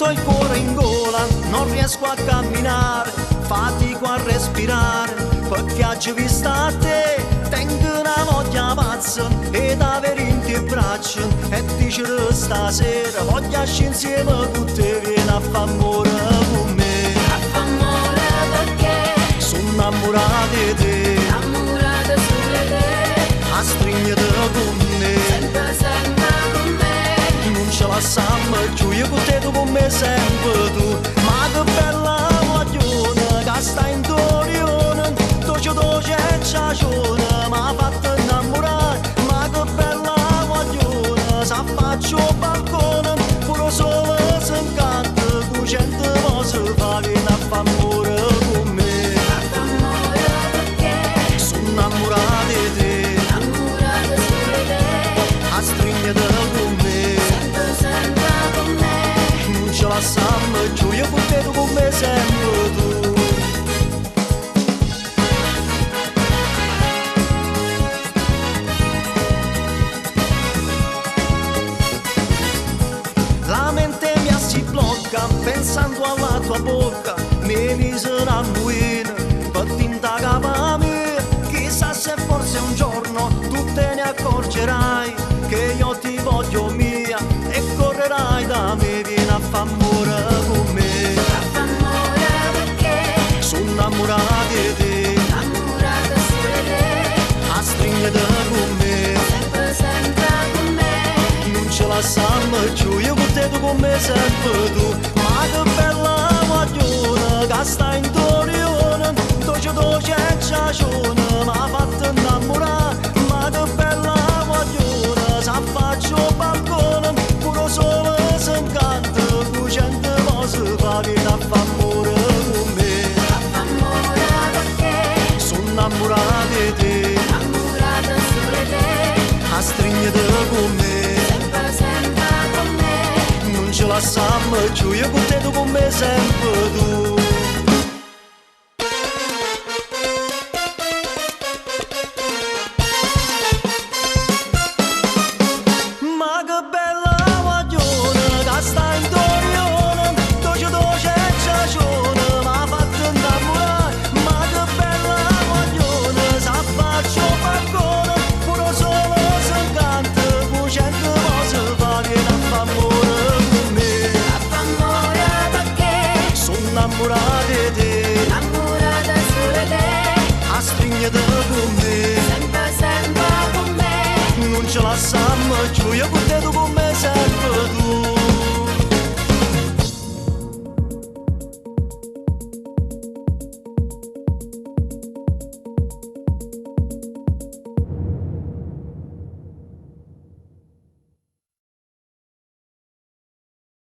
sento il cuore in gola, non riesco a camminare, fatico a respirare, perché ci vista a te, tengo una voglia pazza ed avere in te braccia e dicere stasera voglio esci insieme con te, vieni a fa' amore con me. A fa' amore perché sono innamorato di te, innamorata solo di te, a stringere con me, sempre, sempre con me. non ce la siamo più, io con te, tu con me, sempre tu. Ma che bella guaglione che sta in Torione, dolce dolce e ciacione, m'ha fatto innamorare. Ma che bella guaglione, se faccio balcone, pure solo se incanta, con gente cose fa, vieni a fa' amore con me. A fa' amore perché Sono innamorato di te, innamorata solo di te, a stringere con me, sempre, sempre con me. non ce la siamo più, io con te, tu con me, sempre tu. La mente mia si blocca pensando alla tua bocca, mi mise una muina per tinta capa mia. Chissà se forse un giorno tu te ne accorgerai che io ti voglio mia e correrai da me, vieni a fa' amore con me. A fa' amore perché Sono innamorato di te, innamorata solo di te, a stringere con me, sempre, sempre con me. non ce la siamo più, io con te, tu con me, sempre tu. Ma che bella guaglione che sta in Torione, dolce dolce e ciacione, m'ha fatto innamorare. Ma che bella guaglione, se faccio balcone, pure solo se incanta, con gente cose fa, vieni a fa' amore con me. A fa' amore perché Sono innamorato di te, innamorata solo di te, a stringere con me, sempre, sempre con me. non ce la siamo più, io con te, tu con me, sempre tu. Ma che bella guaglione che sta in Torione, dolce dolce e ciacione, m'ha fatto innamorare. Ma che bella guaglione, se faccio balcone, pure solo se incanta, con cento cose fa, vieni a fa' amore con me. A fa' amore perché Sono innamorato di te, innamorata solo di te, a stringere con me, sempre, sempre con me. non ce la siamo più, io con te, tu con me, sempre tu.